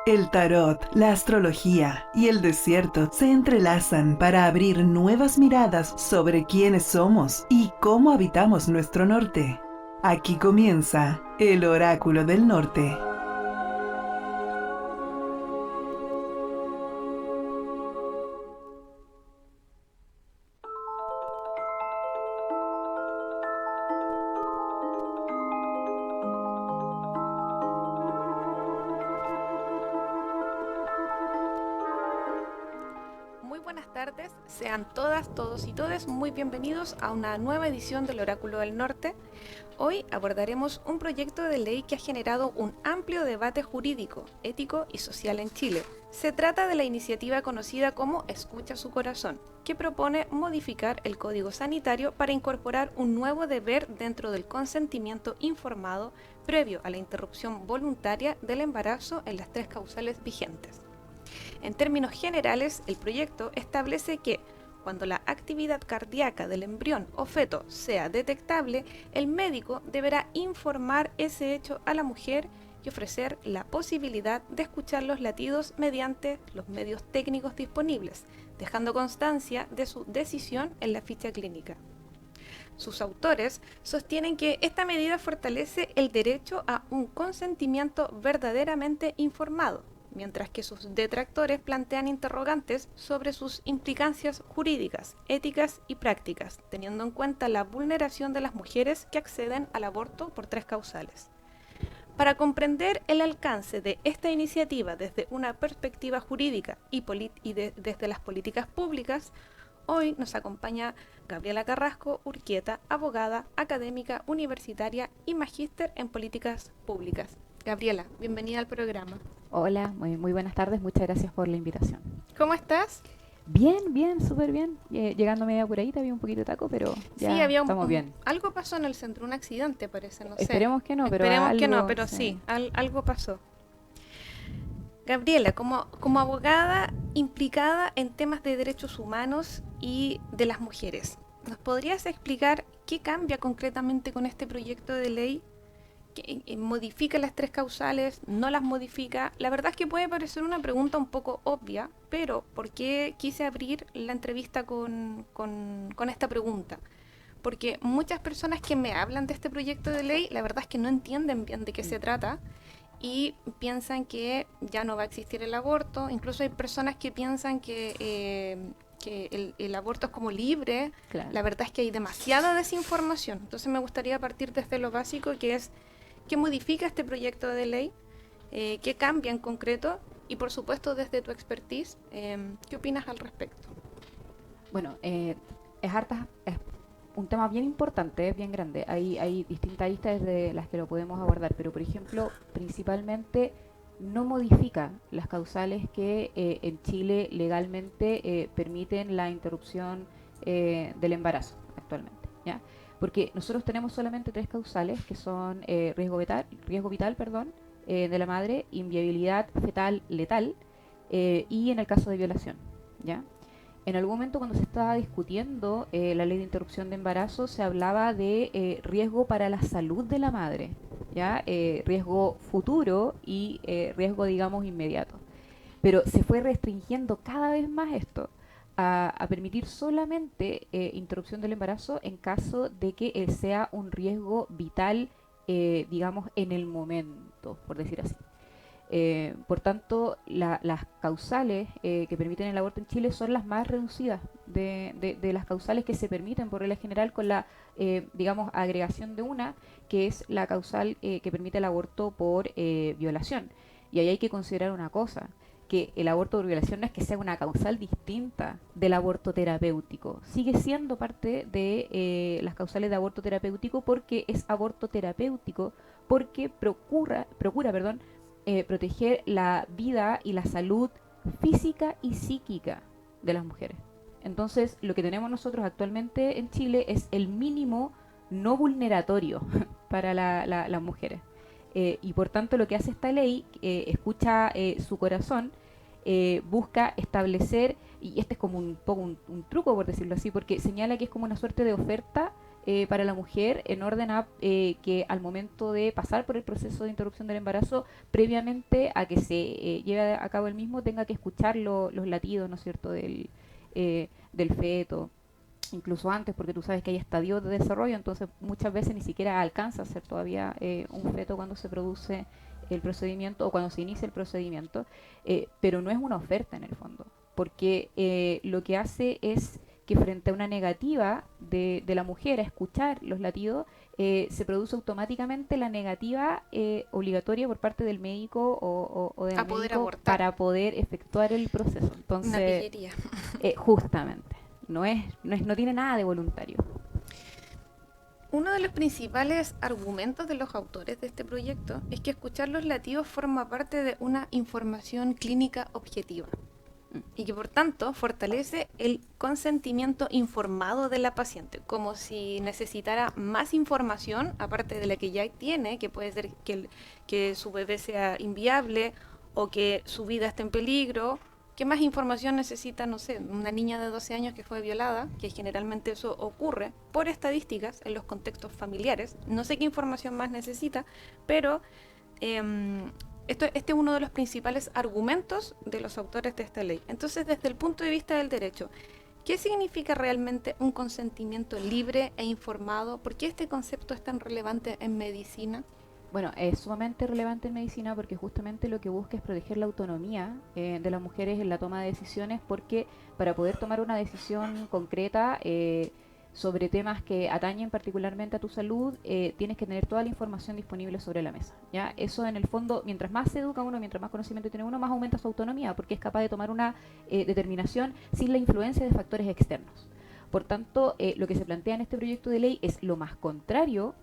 El tarot, la astrología y el desierto se entrelazan para abrir nuevas miradas sobre quiénes somos y cómo habitamos nuestro norte. Aquí comienza el Oráculo del Norte. Muy buenas tardes, sean todas, todos y todes muy bienvenidos a una nueva edición del Oráculo del Norte. Hoy abordaremos un proyecto de ley que ha generado un amplio debate jurídico, ético y social en Chile. Se trata de la iniciativa conocida como Escucha su Corazón, que propone modificar el Código Sanitario para incorporar un nuevo deber dentro del consentimiento informado previo a la interrupción voluntaria del embarazo en las 3 causales vigentes. En términos generales, el proyecto establece que cuando la actividad cardíaca del embrión o feto sea detectable, el médico deberá informar ese hecho a la mujer y ofrecer la posibilidad de escuchar los latidos mediante los medios técnicos disponibles, dejando constancia de su decisión en la ficha clínica. Sus autores sostienen que esta medida fortalece el derecho a un consentimiento verdaderamente informado, mientras que sus detractores plantean interrogantes sobre sus implicancias jurídicas, éticas y prácticas, teniendo en cuenta la vulneración de las mujeres que acceden al aborto por 3 causales. Para comprender el alcance de esta iniciativa desde una perspectiva jurídica y desde las políticas públicas, hoy nos acompaña Gabriela Carrasco Urquieta, abogada, académica, universitaria y magíster en políticas públicas. Gabriela, bienvenida al programa. Hola, muy buenas tardes, muchas gracias por la invitación. ¿Cómo estás? Bien, súper bien. Llegando media apuradita, había un poquito de taco, pero ya Sí, había estamos bien. algo pasó en el centro, un accidente parece, no sé. Esperemos que no, pero Esperemos que no, algo, pero sí, algo pasó. Gabriela, como abogada implicada en temas de derechos humanos y de las mujeres, ¿nos podrías explicar qué cambia concretamente con este proyecto de ley? ¿Modifica las 3 causales? ¿No las modifica? La verdad es que puede parecer una pregunta un poco obvia, pero ¿por qué quise abrir la entrevista con esta pregunta? Porque muchas personas que me hablan de este proyecto de ley, la verdad es que no entienden bien de qué se trata y piensan que ya no va a existir el aborto. Incluso hay personas que piensan que el aborto es como libre. Claro. La verdad es que hay demasiada desinformación. Entonces me gustaría partir desde lo básico, que es qué modifica este proyecto de ley, qué cambia en concreto y, por supuesto, desde tu expertise, ¿qué opinas al respecto? Bueno, es un tema bien importante, es bien grande. Hay distintas aristas desde las que lo podemos abordar, pero por ejemplo, principalmente no modifica las causales que en Chile legalmente permiten la interrupción del embarazo actualmente, ¿ya? Porque nosotros tenemos solamente 3 causales, que son riesgo vital, de la madre, inviabilidad fetal letal y en el caso de violación, ¿ya? En algún momento, cuando se estaba discutiendo la ley de interrupción de embarazo, se hablaba de riesgo para la salud de la madre, ¿ya? Riesgo futuro y riesgo, digamos, inmediato. Pero se fue restringiendo cada vez más esto a permitir solamente interrupción del embarazo en caso de que sea un riesgo vital, digamos, en el momento, por decir así. Por tanto, las causales que permiten el aborto en Chile son las más reducidas de las causales que se permiten por regla general, con la, digamos, agregación de una, que es la causal que permite el aborto por violación. Y ahí hay que considerar una cosa, que el aborto por violación no es que sea una causal distinta del aborto terapéutico. Sigue siendo parte de las causales de aborto terapéutico, porque es aborto terapéutico, porque procura, proteger la vida y la salud física y psíquica de las mujeres. Entonces, lo que tenemos nosotros actualmente en Chile es el mínimo no vulneratorio para las mujeres. Y por tanto, lo que hace esta ley, escucha su corazón, busca establecer, y este es como un poco un truco, por decirlo así, porque señala que es como una suerte de oferta para la mujer en orden a que al momento de pasar por el proceso de interrupción del embarazo, previamente a que se lleve a cabo el mismo, tenga que escuchar los latidos, ¿no es cierto?, del feto, incluso antes, porque tú sabes que hay estadios de desarrollo, entonces muchas veces ni siquiera alcanza a ser todavía un feto cuando se produce el procedimiento o cuando se inicia el procedimiento, pero no es una oferta en el fondo, porque lo que hace es que frente a una negativa de la mujer a escuchar los latidos, se produce automáticamente la negativa obligatoria por parte del médico o del A poder médico abortar. para poder efectuar el proceso. Una Entonces, pillería. justamente, no tiene nada de voluntario. Uno de los principales argumentos de los autores de este proyecto es que escuchar los latidos forma parte de una información clínica objetiva y que por tanto fortalece el consentimiento informado de la paciente, como si necesitara más información aparte de la que ya tiene, que puede ser que su bebé sea inviable o que su vida esté en peligro. ¿Qué más información necesita, no sé, una niña de 12 años que fue violada? Que generalmente eso ocurre por estadísticas en los contextos familiares. No sé qué información más necesita, pero este es uno de los principales argumentos de los autores de esta ley. Entonces, desde el punto de vista del derecho, ¿qué significa realmente un consentimiento libre e informado? ¿Por qué este concepto es tan relevante en medicina? Bueno, es sumamente relevante en medicina porque justamente lo que busca es proteger la autonomía de las mujeres en la toma de decisiones, porque para poder tomar una decisión concreta sobre temas que atañen particularmente a tu salud, tienes que tener toda la información disponible sobre la mesa, ¿ya? Eso en el fondo, mientras más se educa uno, mientras más conocimiento tiene uno, más aumenta su autonomía, porque es capaz de tomar una determinación sin la influencia de factores externos. Por tanto, lo que se plantea en este proyecto de ley es lo más contrario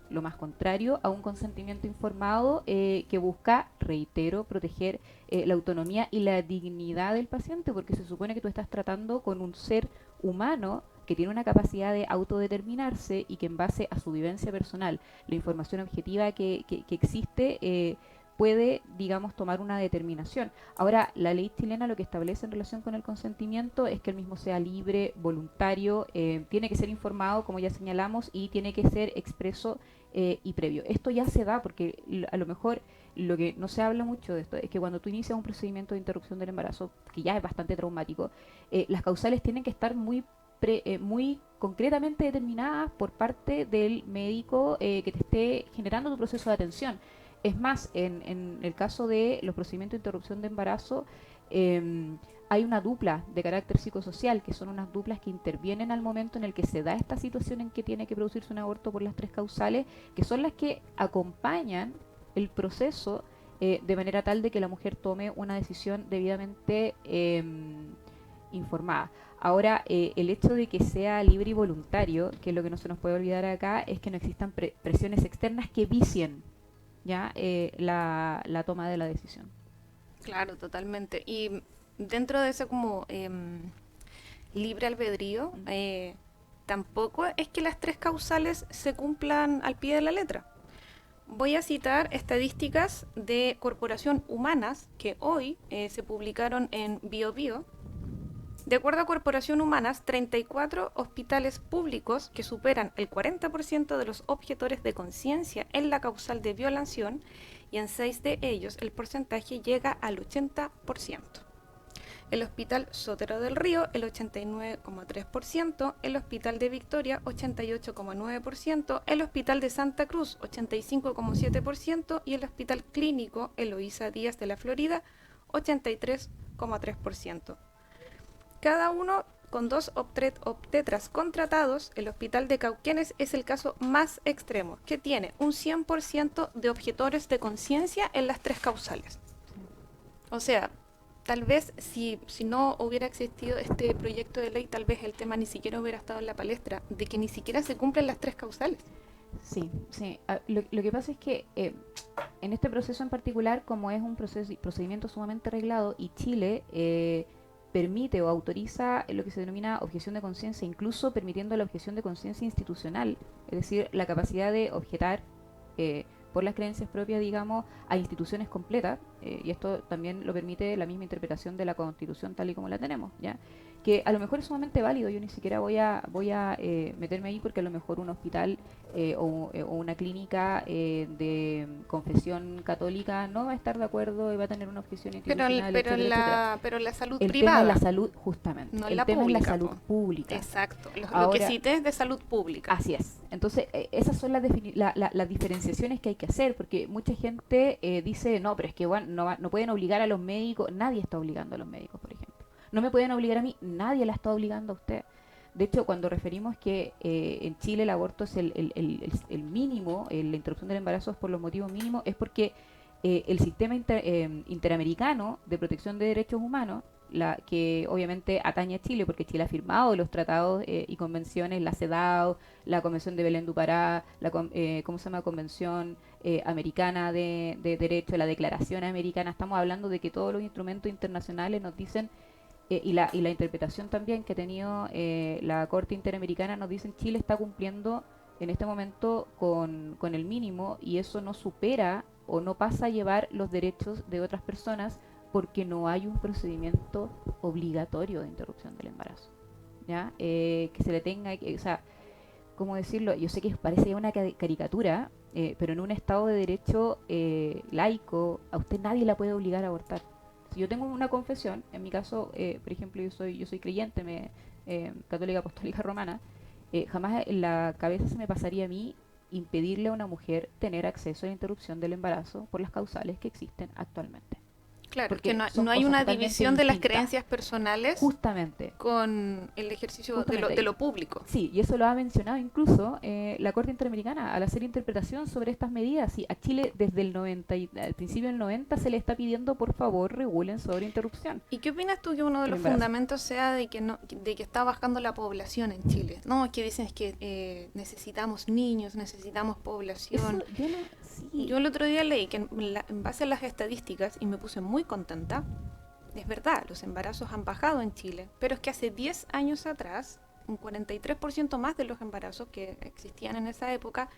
a un consentimiento informado que busca, reitero, proteger la autonomía y la dignidad del paciente, porque se supone que tú estás tratando con un ser humano que tiene una capacidad de autodeterminarse y que en base a su vivencia personal, la información objetiva que existe, puede, digamos, tomar una determinación. Ahora, la ley chilena lo que establece en relación con el consentimiento es que el mismo sea libre, voluntario, tiene que ser informado, como ya señalamos, y tiene que ser expreso y previo. Esto ya se da porque a lo mejor lo que no se habla mucho de esto es que cuando tú inicias un procedimiento de interrupción del embarazo, que ya es bastante traumático, las causales tienen que estar muy concretamente determinadas por parte del médico que te esté generando tu proceso de atención. Es más, en el caso de los procedimientos de interrupción de embarazo, hay una dupla de carácter psicosocial, que son unas duplas que intervienen al momento en el que se da esta situación en que tiene que producirse un aborto por las tres causales, que son las que acompañan el proceso de manera tal de que la mujer tome una decisión debidamente informada. Ahora, el hecho de que sea libre y voluntario, que es lo que no se nos puede olvidar acá, es que no existan presiones externas que vicien ya la toma de la decisión. Claro, totalmente. Y dentro de ese como libre albedrío, tampoco es que las tres causales se cumplan al pie de la letra. Voy a citar estadísticas de Corporación Humanas que hoy se publicaron en BioBio. De acuerdo a Corporación Humanas, 34 hospitales públicos que superan el 40% de los objetores de conciencia en la causal de violación, y en 6 de ellos el porcentaje llega al 80%. El Hospital Sotero del Río, el 89,3%, el Hospital de Victoria, 88,9%, el Hospital de Santa Cruz, 85,7%, y el Hospital Clínico Eloísa Díaz de la Florida, 83,3%. Cada uno con 2 obstetras contratados. El Hospital de Cauquenes es el caso más extremo, que tiene un 100% de objetores de conciencia en las tres causales. O sea, tal vez si no hubiera existido este proyecto de ley, tal vez el tema ni siquiera hubiera estado en la palestra, de que ni siquiera se cumplen las tres causales. Sí. Lo que pasa es que en este proceso en particular, como es un procedimiento sumamente arreglado, y Chile permite o autoriza lo que se denomina objeción de conciencia, incluso permitiendo la objeción de conciencia institucional, es decir, la capacidad de objetar por las creencias propias, digamos, a instituciones completas, y esto también lo permite la misma interpretación de la Constitución tal y como la tenemos, ¿ya? Que a lo mejor es sumamente válido, yo ni siquiera voy a meterme ahí porque a lo mejor un hospital o una clínica de confesión católica no va a estar de acuerdo y va a tener una objeción institucional, etcétera. Pero la salud El privada. tema es la salud, justamente. No el la tema pública, es la salud po. pública. Exacto. Lo Ahora, que cité es de salud pública. Así es. Entonces, esas son las diferenciaciones que hay que hacer, porque mucha gente dice, no, pero es que bueno, no pueden obligar a los médicos, nadie está obligando a los médicos, por ejemplo. No me pueden obligar a mí, nadie la está obligando a usted. De hecho, cuando referimos que en Chile el aborto es el mínimo, la interrupción del embarazo es por los motivos mínimos, es porque el sistema interamericano de protección de derechos humanos, que obviamente atañe a Chile, porque Chile ha firmado los tratados y convenciones, la CEDAW, la Convención de Belén do Pará, ¿cómo se llama? Convención Americana de Derecho, la Declaración Americana. Estamos hablando de que todos los instrumentos internacionales nos dicen, y la interpretación también que ha tenido la Corte Interamericana nos dicen Chile está cumpliendo en este momento con el mínimo, y eso no supera o no pasa a llevar los derechos de otras personas porque no hay un procedimiento obligatorio de interrupción del embarazo, ¿ya? Que se le tenga, o sea, ¿cómo decirlo? Yo sé que parece una caricatura, pero en un Estado de Derecho laico, a usted nadie la puede obligar a abortar. Si yo tengo una confesión, en mi caso, por ejemplo, yo soy creyente, católica apostólica romana, jamás en la cabeza se me pasaría a mí impedirle a una mujer tener acceso a la interrupción del embarazo por las causales que existen actualmente. Claro, porque que no hay una división de las creencias personales justamente con el ejercicio de lo público. Sí, y eso lo ha mencionado incluso la Corte Interamericana al hacer interpretación sobre estas medidas. Y a Chile desde al principio del 90 se le está pidiendo por favor regulen sobre interrupción. ¿Y qué opinas tú que uno de los fundamentos sea de que está bajando la población en Chile? No, que dicen es que necesitamos niños, necesitamos población. Yo el otro día leí que en base a las estadísticas, y me puse muy contenta, es verdad, los embarazos han bajado en Chile, pero es que hace 10 años atrás, un 43% más de los embarazos que existían en esa época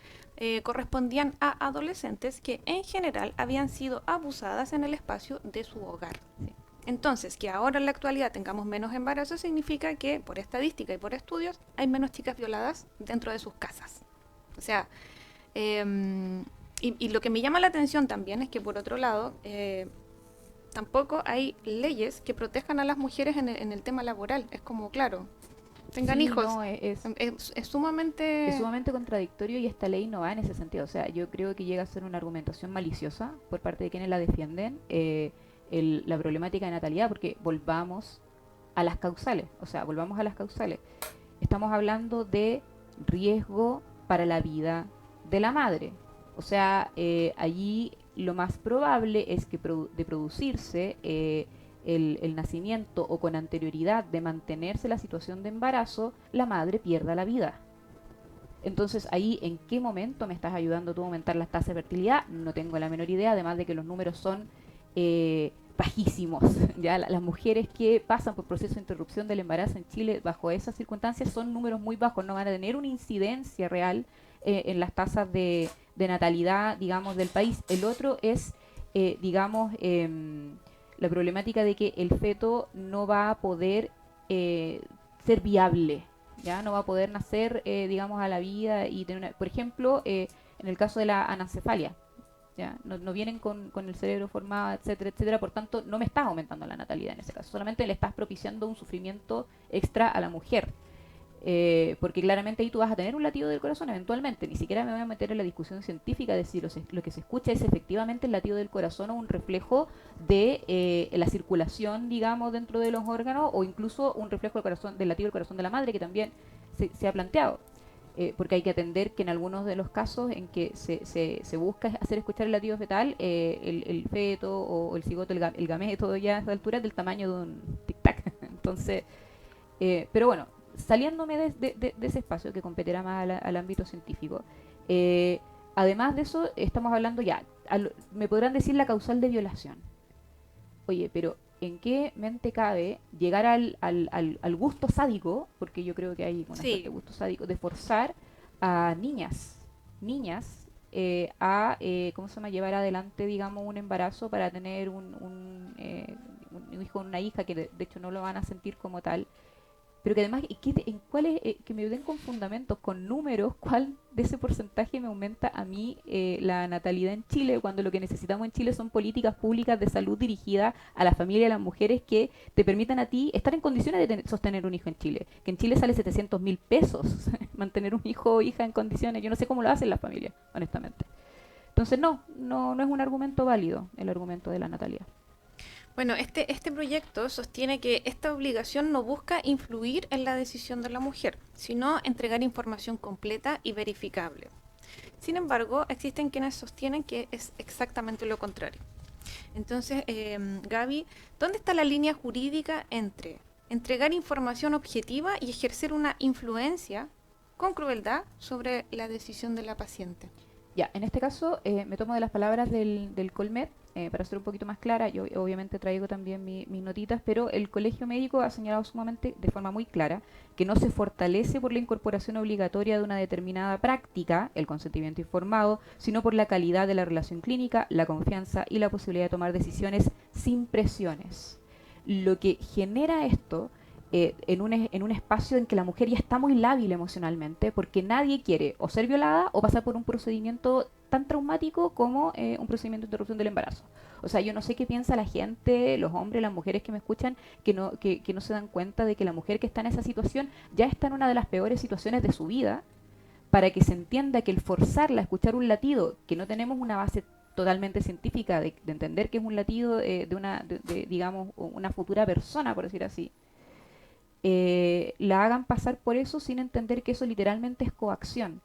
correspondían a adolescentes que en general habían sido abusadas en el espacio de su hogar. Sí. Entonces, que ahora en la actualidad tengamos menos embarazos significa que, por estadística y por estudios, hay menos chicas violadas dentro de sus casas. O sea, y lo que me llama la atención también es que, por otro lado, tampoco hay leyes que protejan a las mujeres en el tema laboral. Es como, claro, tengan hijos. No, es sumamente... Es sumamente contradictorio, y esta ley no va en ese sentido. O sea, yo creo que llega a ser una argumentación maliciosa por parte de quienes la defienden, la problemática de natalidad, porque volvamos a las causales. O sea, volvamos a las causales. Estamos hablando de riesgo para la vida de la madre. O sea, allí lo más probable es que de producirse el nacimiento o con anterioridad de mantenerse la situación de embarazo, la madre pierda la vida. Entonces, ahí, ¿en qué momento me estás ayudando tú a aumentar las tasas de fertilidad? No tengo la menor idea, además de que los números son bajísimos. Ya las mujeres que pasan por proceso de interrupción del embarazo en Chile bajo esas circunstancias son números muy bajos, no van a tener una incidencia real en las tasas de natalidad, digamos, del país. El otro es, digamos, la problemática de que el feto no va a poder ser viable, ya no va a poder nacer, digamos, a la vida y tener por ejemplo, en el caso de la anencefalia, ya no vienen con el cerebro formado, etcétera, etcétera. Por tanto, no me estás aumentando la natalidad en ese caso, solamente le estás propiciando un sufrimiento extra a la mujer. Porque claramente ahí tú vas a tener un latido del corazón eventualmente. Ni siquiera me voy a meter en la discusión científica de si lo que se escucha es efectivamente el latido del corazón o un reflejo de la circulación, digamos, dentro de los órganos, o incluso un reflejo del latido del corazón de la madre, que también se ha planteado. Porque hay que atender que en algunos de los casos en que se busca hacer escuchar el latido fetal, el feto o el cigoto, el gameto ya a esta altura es del tamaño de un tic-tac. Entonces, pero bueno, saliéndome de ese espacio que competirá más al ámbito científico, además de eso, estamos hablando ya, me podrán decir la causal de violación. Oye, pero ¿en qué mente cabe llegar al gusto sádico, porque yo creo que hay una suerte de gusto sádico, de forzar a niñas ¿cómo se llama?, llevar adelante, digamos, un embarazo para tener un hijo o una hija, que de hecho no lo van a sentir como tal, pero que además, en cuál es, que me den con fundamentos, con números, cuál de ese porcentaje me aumenta a mí la natalidad en Chile, cuando lo que necesitamos en Chile son políticas públicas de salud dirigidas a la familia y a las mujeres que te permitan a ti estar en condiciones de sostener un hijo en Chile. Que en Chile sale 700.000 pesos mantener un hijo o hija en condiciones. Yo no sé cómo lo hacen las familias, honestamente. Entonces no es un argumento válido el argumento de la natalidad. Bueno, este proyecto sostiene que esta obligación no busca influir en la decisión de la mujer, sino entregar información completa y verificable. Sin embargo, existen quienes sostienen que es exactamente lo contrario. Entonces, Gaby, ¿dónde está la línea jurídica entre entregar información objetiva y ejercer una influencia con crueldad sobre la decisión de la paciente? Ya, en este caso me tomo de las palabras del Colmet, para ser un poquito más clara. Yo obviamente traigo también mis notitas, pero el Colegio Médico ha señalado sumamente, de forma muy clara, que no se fortalece por la incorporación obligatoria de una determinada práctica, el consentimiento informado, sino por la calidad de la relación clínica, la confianza y la posibilidad de tomar decisiones sin presiones. Lo que genera esto en un espacio en que la mujer ya está muy lábil emocionalmente, porque nadie quiere o ser violada o pasar por un procedimiento tan traumático como un procedimiento de interrupción del embarazo. O sea, yo no sé qué piensa la gente, los hombres, las mujeres que me escuchan, que no se dan cuenta de que la mujer que está en esa situación ya está en una de las peores situaciones de su vida, para que se entienda que el forzarla a escuchar un latido, que no tenemos una base totalmente científica de entender que es un latido digamos, una futura persona, por decir así, la hagan pasar por eso sin entender que eso literalmente es coacción.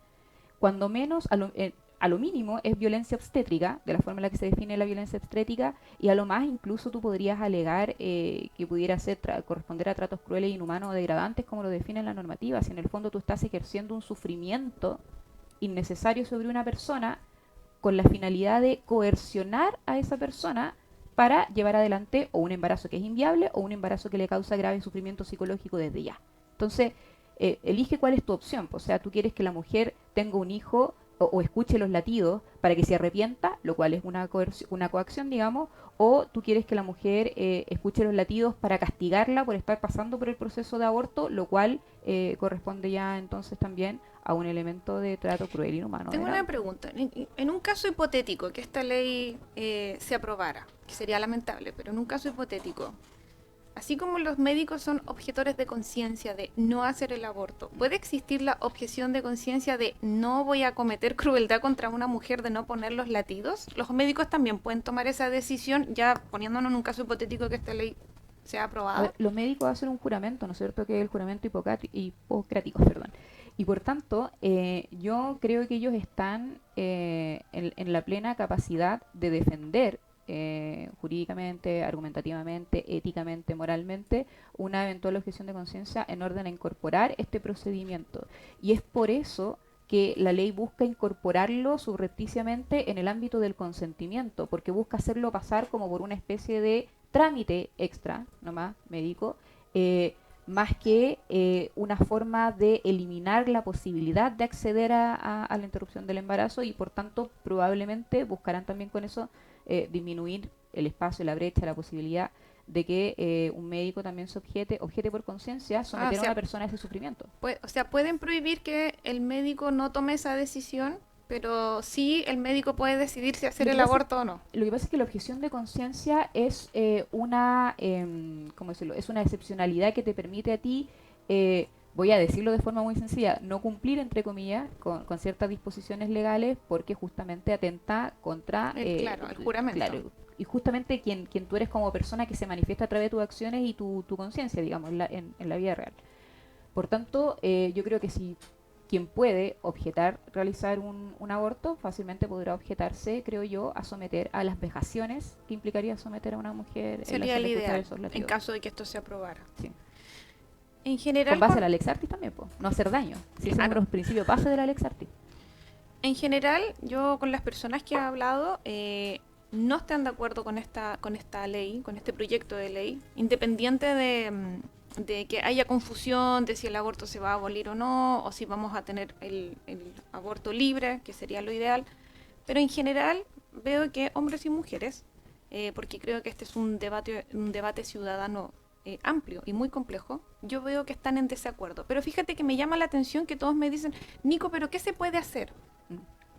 Cuando menos, a lo mínimo, es violencia obstétrica, de la forma en la que se define la violencia obstétrica, y a lo más incluso tú podrías alegar que pudiera corresponder a tratos crueles, inhumanos o degradantes, como lo define la normativa. Si en el fondo tú estás ejerciendo un sufrimiento innecesario sobre una persona con la finalidad de coercionar a esa persona para llevar adelante o un embarazo que es inviable o un embarazo que le causa grave sufrimiento psicológico desde ya. Entonces, elige cuál es tu opción. O sea, tú quieres que la mujer tenga un hijo o escuche los latidos para que se arrepienta, lo cual es una coacción, digamos, o tú quieres que la mujer escuche los latidos para castigarla por estar pasando por el proceso de aborto, lo cual corresponde ya entonces también a un elemento de trato cruel y inhumano. Tengo una pregunta. En un caso hipotético que esta ley se aprobara, que sería lamentable, pero en un caso hipotético, así como los médicos son objetores de conciencia de no hacer el aborto, ¿puede existir la objeción de conciencia de no voy a cometer crueldad contra una mujer de no poner los latidos? ¿Los médicos también pueden tomar esa decisión, ya poniéndonos en un caso hipotético que esta ley sea aprobada? A ver, los médicos hacen un juramento, ¿no es cierto?, que es el juramento hipocrático, perdón. Y por tanto, yo creo que ellos están en la plena capacidad de defender jurídicamente, argumentativamente, éticamente, moralmente, una eventual objeción de conciencia en orden a incorporar este procedimiento. Y es por eso que la ley busca incorporarlo subrepticiamente en el ámbito del consentimiento, porque busca hacerlo pasar como por una especie de trámite extra, nomás, médico, más que una forma de eliminar la posibilidad de acceder a la interrupción del embarazo, y por tanto probablemente buscarán también con eso disminuir el espacio, la brecha, la posibilidad de que un médico también se objete por conciencia, someter a una persona a ese sufrimiento. O sea, pueden prohibir que el médico no tome esa decisión, pero sí el médico puede decidir si hacer el aborto o no. Lo que pasa es que la objeción de conciencia es ¿cómo decirlo? Es una excepcionalidad que te permite a ti, voy a decirlo de forma muy sencilla, no cumplir, entre comillas, con ciertas disposiciones legales, porque justamente atenta contra el juramento. Claro, y justamente quien tú eres como persona, que se manifiesta a través de tus acciones y tu conciencia, digamos, en la vida real. Por tanto, yo creo que si quien puede realizar un aborto, fácilmente podrá objetarse, creo yo, a someter a las vejaciones que implicaría someter a una mujer. Sería el ideal, en caso de que esto se aprobara. Sí. En general, con base a la Lex Artis también, no hacer daño. Si ese es uno de los principios base de la Lex Artis. En general, yo con las personas que he hablado, no están de acuerdo con esta ley, con este proyecto de ley, independiente de que haya confusión de si el aborto se va a abolir o no, o si vamos a tener el aborto libre, que sería lo ideal. pero en general veo que hombres y mujeres, porque creo que este es un debate ciudadano amplio y muy complejo, yo veo que están en desacuerdo. Pero fíjate que me llama la atención que todos me dicen, Nico, pero ¿qué se puede hacer?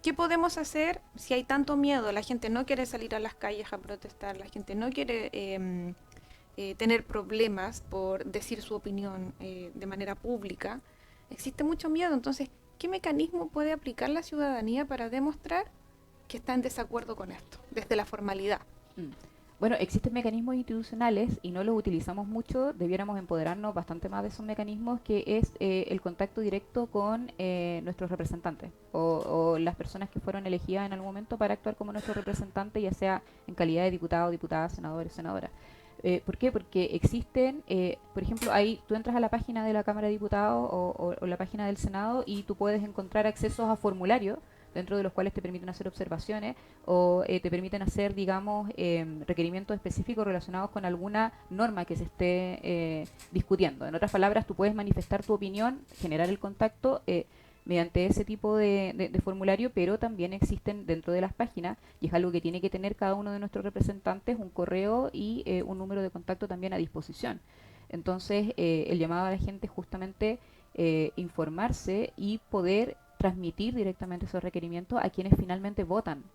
¿Qué podemos hacer si hay tanto miedo? La gente no quiere salir a las calles a protestar, la gente no quiere tener problemas por decir su opinión de manera pública. Existe mucho miedo, entonces, ¿qué mecanismo puede aplicar la ciudadanía para demostrar que está en desacuerdo con esto, desde la formalidad? Bueno, existen mecanismos institucionales y no los utilizamos mucho, debiéramos empoderarnos bastante más de esos mecanismos, que es el contacto directo con nuestros representantes o las personas que fueron elegidas en algún momento para actuar como nuestros representantes, ya sea en calidad de diputado, diputada, senador, senadora. ¿Por qué? Porque existen, por ejemplo, ahí tú entras a la página de la Cámara de Diputados o la página del Senado y tú puedes encontrar accesos a formularios dentro de los cuales te permiten hacer observaciones o te permiten hacer, digamos, requerimientos específicos relacionados con alguna norma que se esté discutiendo. En otras palabras, tú puedes manifestar tu opinión, generar el contacto mediante ese tipo de formulario, pero también existen dentro de las páginas, y es algo que tiene que tener cada uno de nuestros representantes, un correo y un número de contacto también a disposición. Entonces, el llamado a la gente es justamente informarse y poder transmitir directamente esos requerimientos a quienes finalmente votan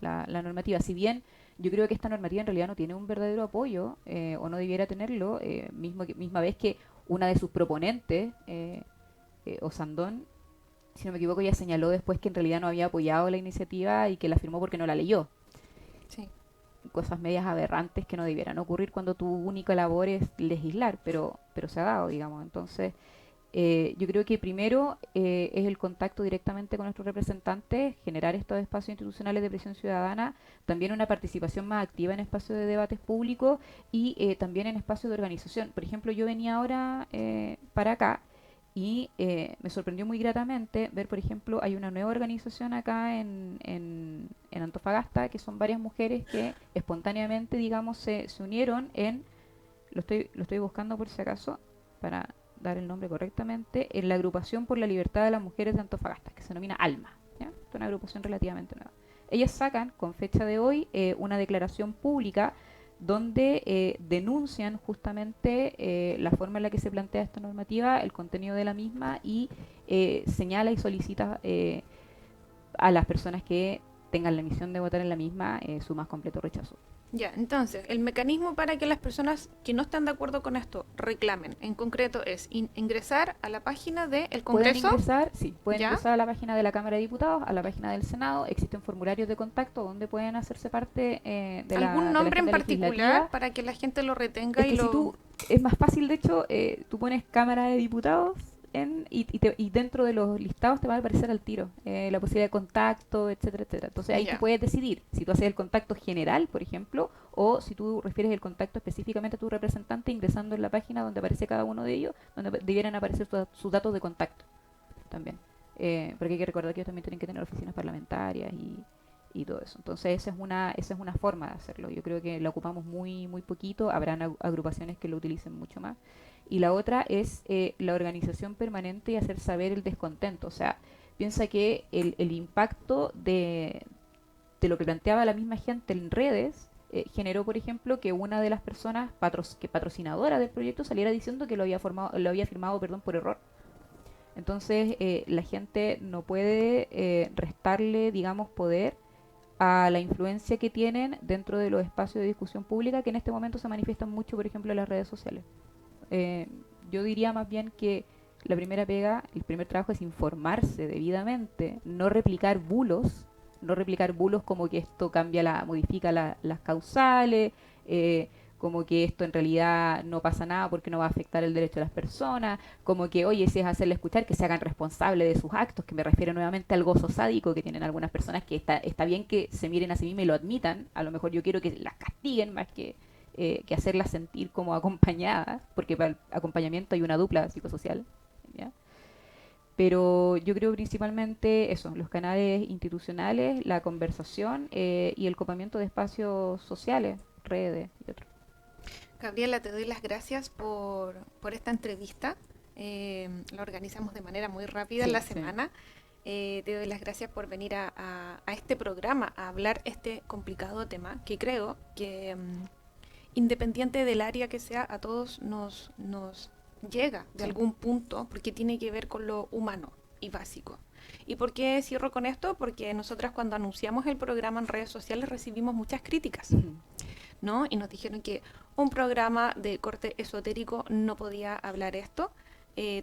la normativa. Si bien yo creo que esta normativa en realidad no tiene un verdadero apoyo o no debiera tenerlo, misma vez que una de sus proponentes, Osandón, si no me equivoco, ya señaló después que en realidad no había apoyado la iniciativa y que la firmó porque no la leyó. Sí. Cosas medias aberrantes que no debieran ocurrir cuando tu única labor es legislar, pero se ha dado, digamos. Entonces, yo creo que primero es el contacto directamente con nuestros representantes, generar estos espacios institucionales de presión ciudadana, también una participación más activa en espacios de debates públicos y también en espacios de organización. Por ejemplo, yo venía ahora para acá y me sorprendió muy gratamente ver, por ejemplo, hay una nueva organización acá en Antofagasta, que son varias mujeres que espontáneamente, digamos, se unieron lo estoy buscando por si acaso, para dar el nombre correctamente, en la Agrupación por la Libertad de las Mujeres de Antofagasta, que se denomina ALMA. ¿Ya? Es una agrupación relativamente nueva. Ellas sacan, con fecha de hoy, una declaración pública donde denuncian justamente la forma en la que se plantea esta normativa, el contenido de la misma y señala y solicita a las personas que tengan la misión de votar en la misma su más completo rechazo. Ya, entonces, el mecanismo para que las personas que no están de acuerdo con esto reclamen, en concreto, es ingresar a la página del Congreso. Pueden ingresar a la página de la Cámara de Diputados, a la página del Senado. Existen formularios de contacto donde pueden hacerse parte de ¿Algún nombre en particular para que la gente lo retenga? Es más fácil, de hecho, tú pones Cámara de Diputados y dentro de los listados te va a aparecer al tiro la posibilidad de contacto, etcétera, etcétera. Entonces ahí tú puedes decidir si tú haces el contacto general, por ejemplo, o si tú refieres el contacto específicamente a tu representante ingresando en la página donde aparece cada uno de ellos, donde debieran aparecer sus datos de contacto también. Porque hay que recordar que ellos también tienen que tener oficinas parlamentarias y todo eso. Entonces esa es una forma de hacerlo. Yo creo que la ocupamos muy, muy poquito. Habrán agrupaciones que lo utilicen mucho más. Y la otra es la organización permanente y hacer saber el descontento. O sea, piensa que el impacto de lo que planteaba la misma gente en redes generó, por ejemplo, que una de las personas patrocinadora del proyecto saliera diciendo que lo había firmado, por error. Entonces, la gente no puede restarle, digamos, poder a la influencia que tienen dentro de los espacios de discusión pública, que en este momento se manifiestan mucho, por ejemplo, en las redes sociales. Yo diría más bien que la primera pega, el primer trabajo es informarse debidamente, no replicar bulos como que esto modifica las causales, como que esto en realidad no pasa nada porque no va a afectar el derecho de las personas, como que, oye, si es hacerle escuchar, que se hagan responsables de sus actos, que me refiero nuevamente al gozo sádico que tienen algunas personas, que está bien que se miren a sí mismas y lo admitan. A lo mejor yo quiero que las castiguen más que hacerlas sentir como acompañadas, porque para el acompañamiento hay una dupla psicosocial, ¿ya? Pero yo creo principalmente eso, los canales institucionales, la conversación y el copamiento de espacios sociales, redes y otros. Gabriela, te doy las gracias por esta entrevista. La organizamos de manera muy rápida en la semana. Te doy las gracias por venir a este programa a hablar este complicado tema que creo que independiente del área que sea, a todos nos llega de algún punto porque tiene que ver con lo humano y básico. ¿Y por qué cierro con esto? Porque nosotras cuando anunciamos el programa en redes sociales recibimos muchas críticas, ¿no? Y nos dijeron que un programa de corte esotérico no podía hablar esto,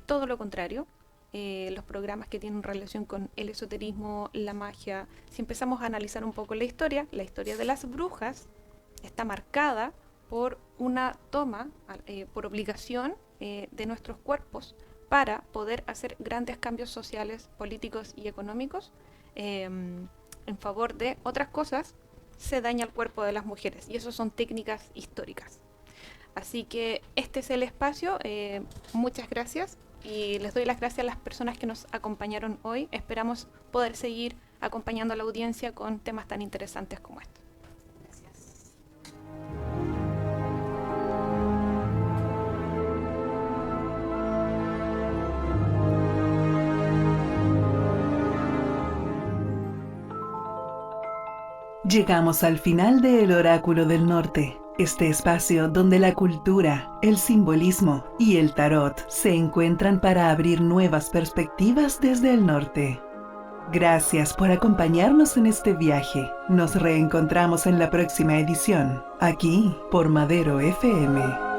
todo lo contrario. Los programas que tienen relación con el esoterismo, la magia, si empezamos a analizar un poco la historia de las brujas está marcada por una toma, por obligación de nuestros cuerpos para poder hacer grandes cambios sociales, políticos y económicos en favor de otras cosas. Se daña el cuerpo de las mujeres y eso son técnicas históricas. Así que este es el espacio. Muchas gracias y les doy las gracias a las personas que nos acompañaron hoy. Esperamos poder seguir acompañando a la audiencia con temas tan interesantes como este. Gracias. Llegamos al final de El Oráculo del Norte, este espacio donde la cultura, el simbolismo y el tarot se encuentran para abrir nuevas perspectivas desde el norte. Gracias por acompañarnos en este viaje. Nos reencontramos en la próxima edición, aquí por Madero FM.